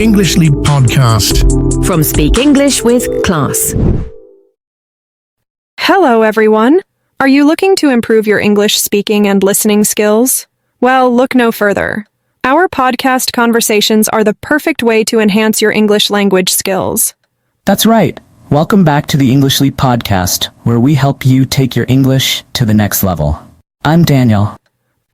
Englishly podcast. From Speak English with Class. Hello, everyone. Are you looking to improve your English speaking and listening skills? Well, look no further. Our podcast conversations are the perfect way to enhance your English language skills. That's right. Welcome back to the Englishly podcast, where we help you take your English to the next level. I'm Daniel.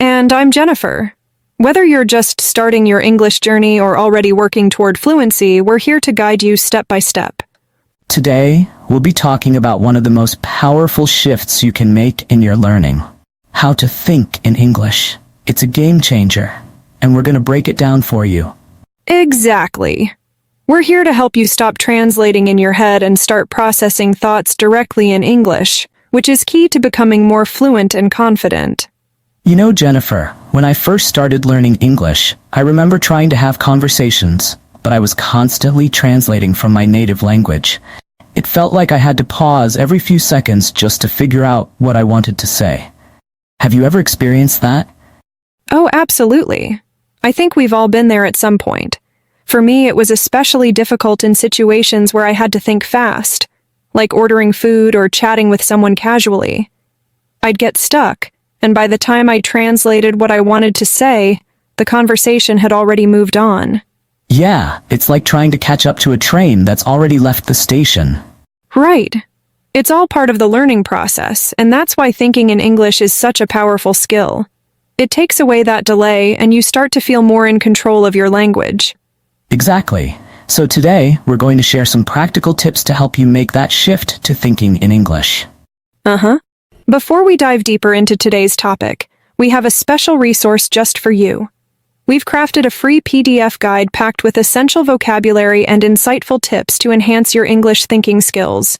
And I'm Jennifer. Whether you're just starting your English journey or already working toward fluency, we're here to guide you step by step. Today, we'll be talking about one of the most powerful shifts you can make in your learning. How to think in English. It's a game changer, and we're going to break it down for you. Exactly. We're here to help you stop translating in your head and start processing thoughts directly in English, which is key to becoming more fluent and confident. You know, Jennifer, when I first started learning English, I remember trying to have conversations, but I was constantly translating from my native language. It felt like I had to pause every few seconds just to figure out what I wanted to say. Have you ever experienced that? Oh, absolutely. I think we've all been there at some point. For me, it was especially difficult in situations where I had to think fast, like ordering food or chatting with someone casually. I'd get stuck, and by the time I translated what I wanted to say, the conversation had already moved on. Yeah, it's like trying to catch up to a train that's already left the station. Right. It's all part of the learning process, and that's why thinking in English is such a powerful skill. It takes away that delay, and you start to feel more in control of your language. Exactly. So today, we're going to share some practical tips to help you make that shift to thinking in English. Before we dive deeper into today's topic, we have a special resource just for you. We've crafted a free PDF guide packed with essential vocabulary and insightful tips to enhance your English thinking skills.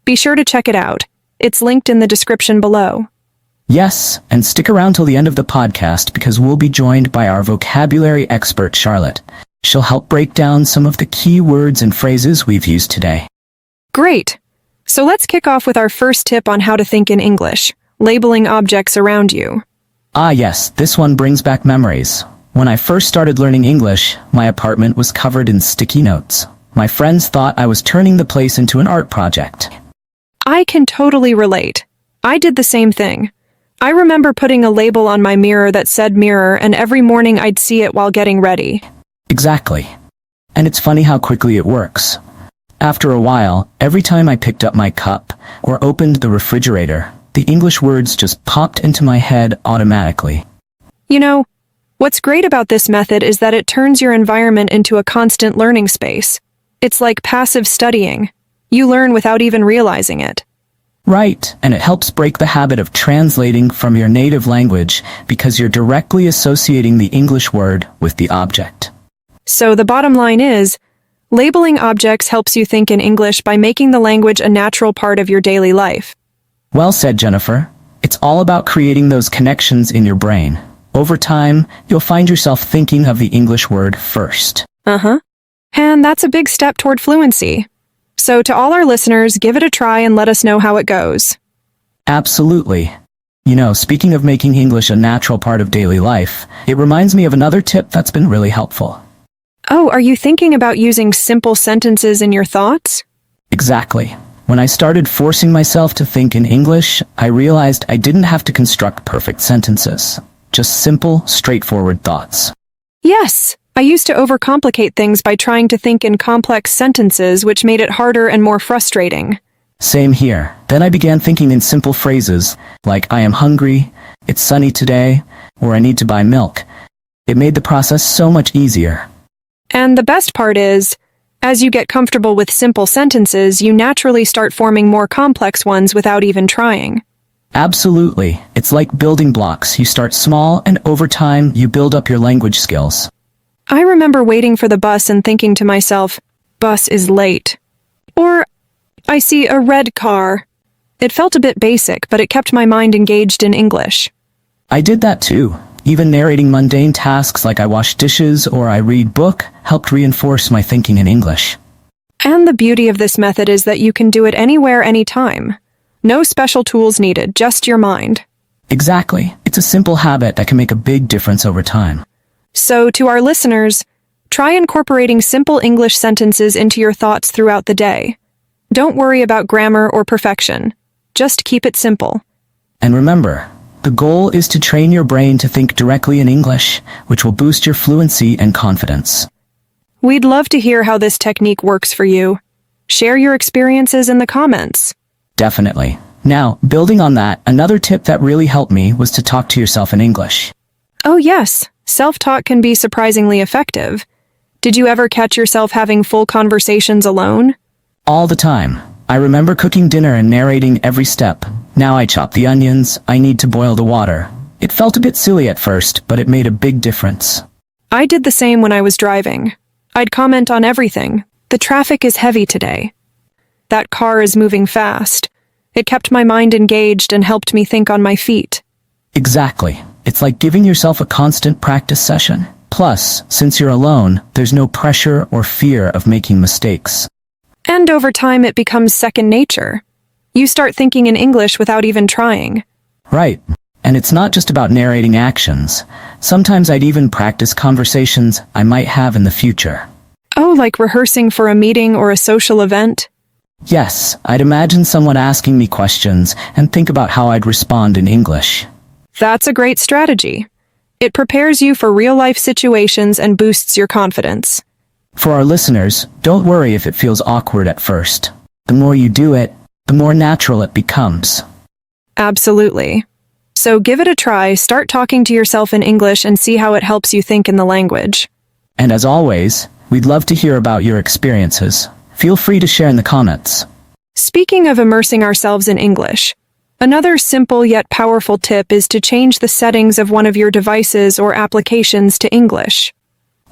Be sure to check it out. It's linked in the description below. Yes, and stick around till the end of the podcast because we'll be joined by our vocabulary expert, Charlotte. She'll help break down some of the key words and phrases we've used today. Great! So let's kick off with our first tip on how to think in English, labeling objects around you. Ah yes, this one brings back memories. When I first started learning English, my apartment was covered in sticky notes. My friends thought I was turning the place into an art project. I can totally relate. I did the same thing. I remember putting a label on my mirror that said mirror, and every morning I'd see it while getting ready. Exactly. And it's funny how quickly it works. After a while, every time I picked up my cup or opened the refrigerator, the English words just popped into my head automatically. You know, what's great about this method is that it turns your environment into a constant learning space. It's like passive studying. You learn without even realizing it. Right, and it helps break the habit of translating from your native language because you're directly associating the English word with the object. So the bottom line is, labeling objects helps you think in English by making the language a natural part of your daily life. Well said, Jennifer. It's all about creating those connections in your brain. Over time, you'll find yourself thinking of the English word first. And that's a big step toward fluency. So to all our listeners, give it a try and let us know how it goes. Absolutely. You know, speaking of making English a natural part of daily life, it reminds me of another tip that's been really helpful. Oh, are you thinking about using simple sentences in your thoughts? Exactly. When I started forcing myself to think in English, I realized I didn't have to construct perfect sentences. Just simple, straightforward thoughts. Yes, I used to overcomplicate things by trying to think in complex sentences, which made it harder and more frustrating. Same here. Then I began thinking in simple phrases, like I am hungry, it's sunny today, or I need to buy milk. It made the process so much easier. And the best part is, as you get comfortable with simple sentences, you naturally start forming more complex ones without even trying. Absolutely. It's like building blocks. You start small, and over time, you build up your language skills. I remember waiting for the bus and thinking to myself, bus is late. Or, I see a red car. It felt a bit basic, but it kept my mind engaged in English. I did that too. Even narrating mundane tasks like I wash dishes or I read book helped reinforce my thinking in English. And the beauty of this method is that you can do it anywhere, anytime. No special tools needed, just your mind. Exactly. It's a simple habit that can make a big difference over time. So, to our listeners, Try incorporating simple English sentences into your thoughts throughout the day. Don't worry about grammar or perfection. Just keep it simple. And remember, the goal is to train your brain to think directly in English, which will boost your fluency and confidence. We'd love to hear how this technique works for you. Share your experiences in the comments. Definitely. Now, building on that, another tip that really helped me was to talk to yourself in English. Oh yes, self-talk can be surprisingly effective. Did you ever catch yourself having full conversations alone? All the time. I remember cooking dinner and narrating every step. Now I chop the onions, I need to boil the water. It felt a bit silly at first, but it made a big difference. I did the same when I was driving. I'd comment on everything. The traffic is heavy today. That car is moving fast. It kept my mind engaged and helped me think on my feet. Exactly. It's like giving yourself a constant practice session. Plus, since you're alone, there's no pressure or fear of making mistakes. And over time it becomes second nature. You start thinking in English without even trying. Right. And it's not just about narrating actions. Sometimes I'd even practice conversations I might have in the future. Oh, like rehearsing for a meeting or a social event? Yes, I'd imagine someone asking me questions and think about how I'd respond in English. That's a great strategy. It prepares you for real-life situations and boosts your confidence. For our listeners, don't worry if it feels awkward at first. The more you do it, the more natural it becomes. Absolutely. So give it a try, start talking to yourself in English and see how it helps you think in the language. And as always, we'd love to hear about your experiences. Feel free to share in the comments. Speaking of immersing ourselves in English, another simple yet powerful tip is to change the settings of one of your devices or applications to English.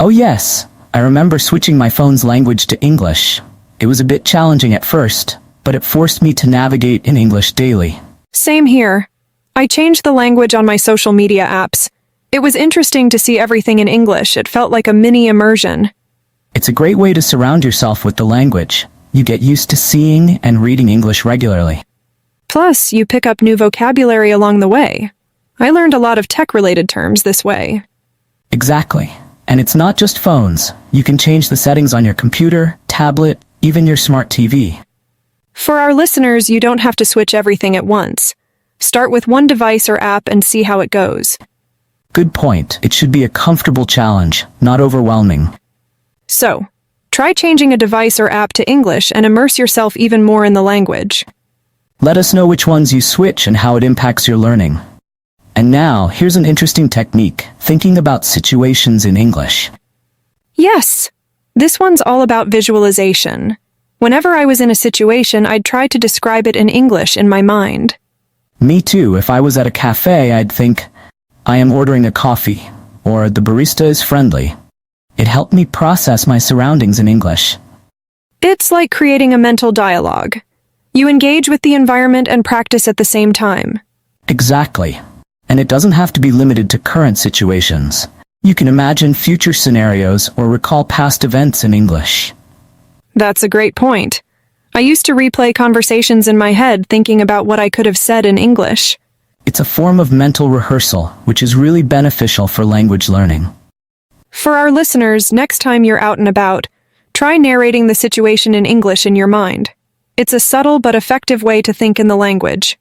Oh yes, I remember switching my phone's language to English. It was a bit challenging at first, but it forced me to navigate in English daily. Same here. I changed the language on my social media apps. It was interesting to see everything in English. It felt like a mini immersion. It's a great way to surround yourself with the language. You get used to seeing and reading English regularly. Plus, you pick up new vocabulary along the way. I learned a lot of tech-related terms this way. Exactly. And it's not just phones. You can change the settings on your computer, tablet, even your smart TV. For our listeners, you don't have to switch everything at once. Start with one device or app and see how it goes. Good point. It should be a comfortable challenge, not overwhelming. So, try changing a device or app to English and immerse yourself even more in the language. Let us know which ones you switch and how it impacts your learning. And now, here's an interesting technique, thinking about situations in English. Yes, this one's all about visualization. Whenever I was in a situation, I'd try to describe it in English in my mind. Me too. If I was at a cafe, I'd think, I am ordering a coffee, or the barista is friendly. It helped me process my surroundings in English. It's like creating a mental dialogue. You engage with the environment and practice at the same time. Exactly. And it doesn't have to be limited to current situations. You can imagine future scenarios or recall past events in English. That's a great point. I used to replay conversations in my head thinking about what I could have said in English. It's a form of mental rehearsal, which is really beneficial for language learning. For our listeners, next time you're out and about, try narrating the situation in English in your mind. It's a subtle but effective way to think in the language.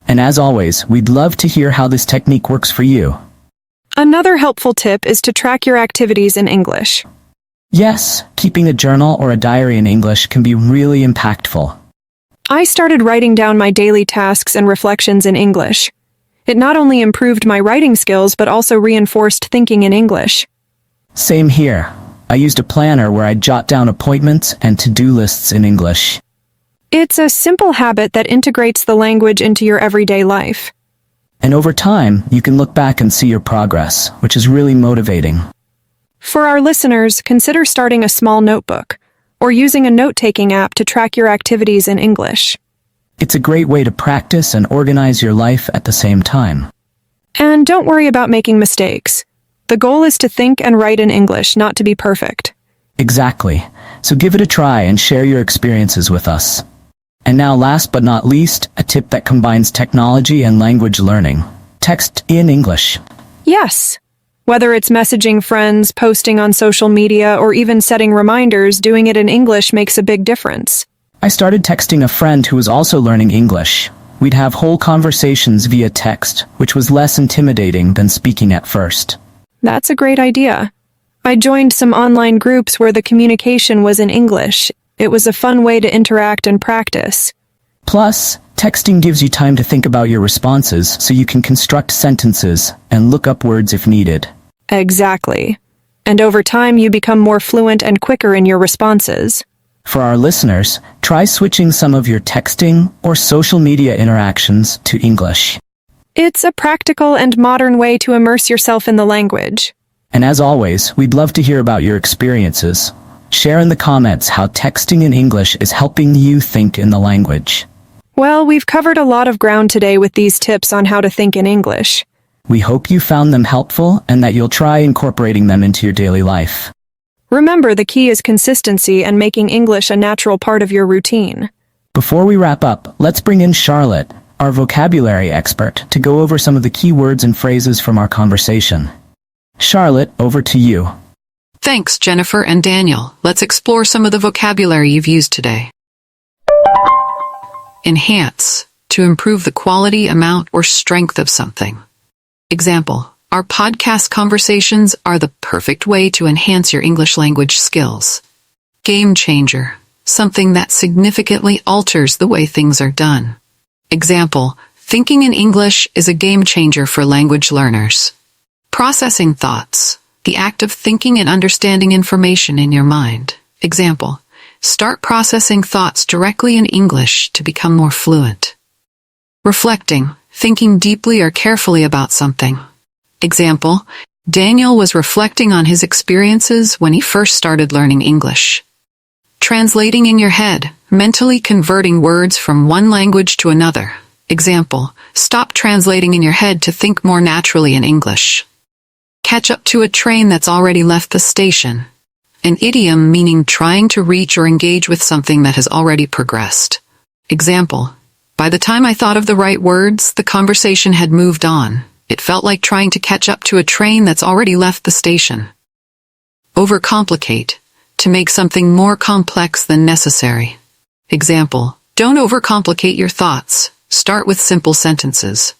And as always, we'd love to hear how this technique works for you. Another helpful tip is to track your activities in English. Yes, keeping a journal or a diary in English can be really impactful. I started writing down my daily tasks and reflections in English. It not only improved my writing skills but also reinforced thinking in English. Same here. I used a planner where I'd jot down appointments and to-do lists in English. It's a simple habit that integrates the language into your everyday life. And over time, you can look back and see your progress, which is really motivating. For our listeners, consider starting a small notebook or using a note-taking app to track your activities in English. It's a great way to practice and organize your life at the same time. And don't worry about making mistakes. The goal is to think and write in English, not to be perfect. Exactly. So give it a try and share your experiences with us. And now, last but not least, a tip that combines technology and language learning. Text in English. Yes. Whether it's messaging friends, posting on social media, or even setting reminders, doing it in English makes a big difference. I started texting a friend who was also learning English. We'd have whole conversations via text, which was less intimidating than speaking at first. That's a great idea. I joined some online groups where the communication was in English. It was a fun way to interact and practice. Plus, texting gives you time to think about your responses so you can construct sentences and look up words if needed. Exactly. And over time, you become more fluent and quicker in your responses. For our listeners, try switching some of your texting or social media interactions to English. It's a practical and modern way to immerse yourself in the language. And as always, we'd love to hear about your experiences. Share in the comments how texting in English is helping you think in the language. Well, we've covered a lot of ground today with these tips on how to think in English. We hope you found them helpful and that you'll try incorporating them into your daily life. Remember, the key is consistency and making English a natural part of your routine. Before we wrap up, let's bring in Charlotte, our vocabulary expert, to go over some of the key words and phrases from our conversation. Charlotte, over to you. Thanks, Jennifer and Daniel. Let's explore some of the vocabulary you've used today. Enhance, to improve the quality, amount, or strength of something. Example, our podcast conversations are the perfect way to enhance your English language skills. Game changer, something that significantly alters the way things are done. Example, thinking in English is a game changer for language learners. Processing thoughts, the act of thinking and understanding information in your mind. Example, start processing thoughts directly in English to become more fluent. Reflecting, thinking deeply or carefully about something. Example, Daniel was reflecting on his experiences when he first started learning English. Translating in your head, mentally converting words from one language to another. Example, stop translating in your head to think more naturally in English. Catch up to a train that's already left the station. An idiom meaning trying to reach or engage with something that has already progressed. Example, by the time I thought of the right words, the conversation had moved on. It felt like trying to catch up to a train that's already left the station. Overcomplicate, to make something more complex than necessary. Example, don't overcomplicate your thoughts. Start with simple sentences.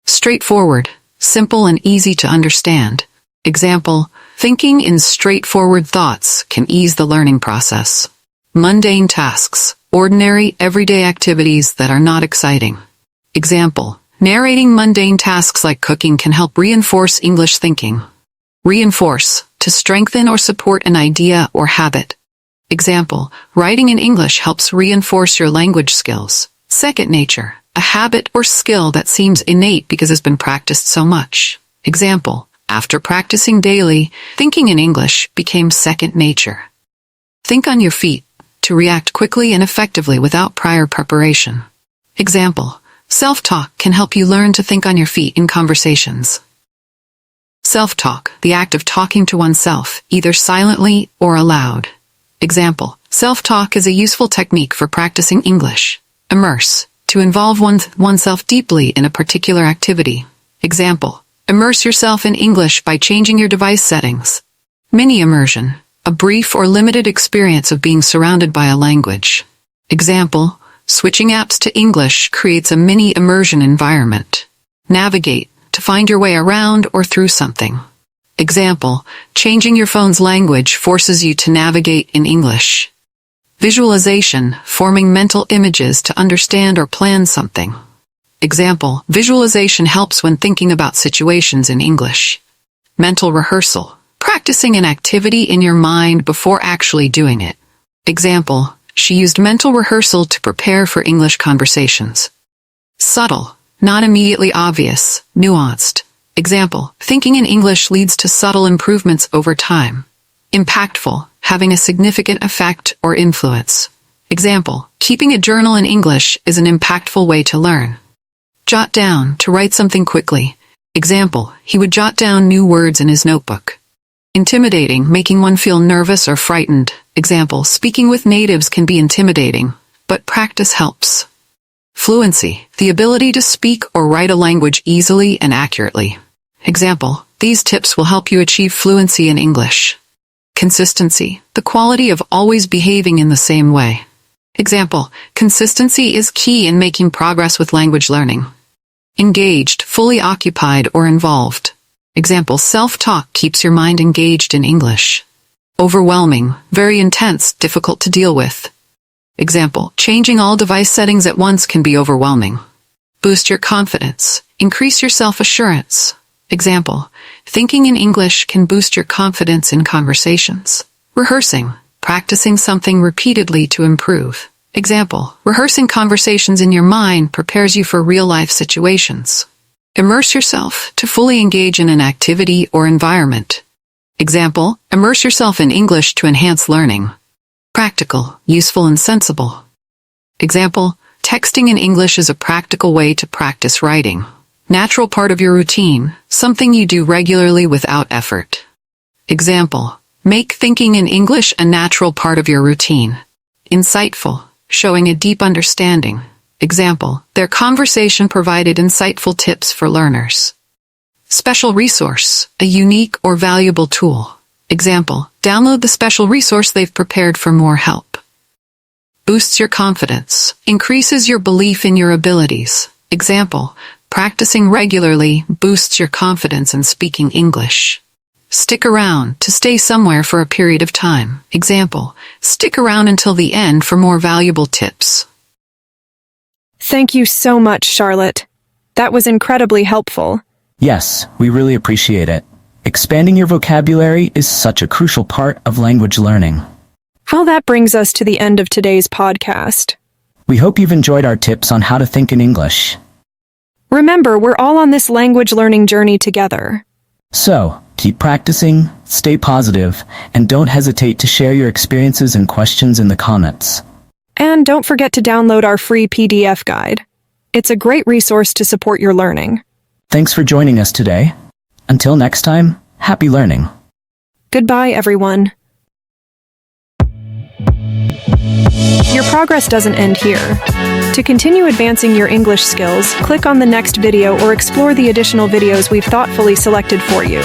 Straightforward, simple and easy to understand. Example, thinking in straightforward thoughts can ease the learning process. Mundane tasks, ordinary, everyday activities that are not exciting. Example, narrating mundane tasks like cooking can help reinforce English thinking. Reinforce, to strengthen or support an idea or habit. Example, writing in English helps reinforce your language skills. Second nature, a habit or skill that seems innate because it's been practiced so much. Example, after practicing daily, thinking in English became second nature. Think on your feet, to react quickly and effectively without prior preparation. Example, self-talk can help you learn to think on your feet in conversations. Self-talk, the act of talking to oneself, either silently or aloud. Example, self-talk is a useful technique for practicing English. Immerse, to involve oneself deeply in a particular activity. Example, immerse yourself in English by changing your device settings. Mini immersion, a brief or limited experience of being surrounded by a language. Example, switching apps to English creates a mini immersion environment. Navigate, to find your way around or through something. Example, changing your phone's language forces you to navigate in English. Visualization, forming mental images to understand or plan something. Example, visualization helps when thinking about situations in English. Mental rehearsal, practicing an activity in your mind before actually doing it. Example, she used mental rehearsal to prepare for English conversations. Subtle, not immediately obvious, nuanced. Example, thinking in English leads to subtle improvements over time. Impactful, having a significant effect or influence. Example, keeping a journal in English is an impactful way to learn. Jot down, to write something quickly. Example, he would jot down new words in his notebook. Intimidating, making one feel nervous or frightened. Example, speaking with natives can be intimidating, but practice helps. Fluency, the ability to speak or write a language easily and accurately. Example, These tips will help you achieve fluency in English. Consistency, the quality of always behaving in the same way. Example, consistency is key in making progress with language learning. Engaged, fully occupied or involved. Example, self-talk keeps your mind engaged in English. Overwhelming, very intense, difficult to deal with. Example, changing all device settings at once can be overwhelming. Boost your confidence, increase your self-assurance. Example, thinking in English can boost your confidence in conversations. Rehearsing, practicing something repeatedly to improve. Example, rehearsing conversations in your mind prepares you for real-life situations. Immerse yourself to fully engage in an activity or environment. Example, immerse yourself in English to enhance learning. Practical, useful and sensible. Example, texting in English is a practical way to practice writing. Natural part of your routine, something you do regularly without effort. Example, make thinking in English a natural part of your routine. Insightful, showing a deep understanding. Example, their conversation provided insightful tips for learners. Special resource, a unique or valuable tool. Example, download the special resource they've prepared for more help. Boosts your confidence, increases your belief in your abilities. Example, practicing regularly boosts your confidence in speaking English. Stick around to stay somewhere for a period of time. Example, stick around until the end for more valuable tips. Thank you so much, Charlotte. That was incredibly helpful. Yes, we really appreciate it. Expanding your vocabulary is such a crucial part of language learning. Well, that brings us to the end of today's podcast. We hope you've enjoyed our tips on how to think in English. Remember, we're all on this language learning journey together. So, keep practicing, stay positive, and don't hesitate to share your experiences and questions in the comments. And don't forget to download our free PDF guide. It's a great resource to support your learning. Thanks for joining us today. Until next time, happy learning. Goodbye, everyone. Your progress doesn't end here. To continue advancing your English skills, click on the next video or explore the additional videos we've thoughtfully selected for you.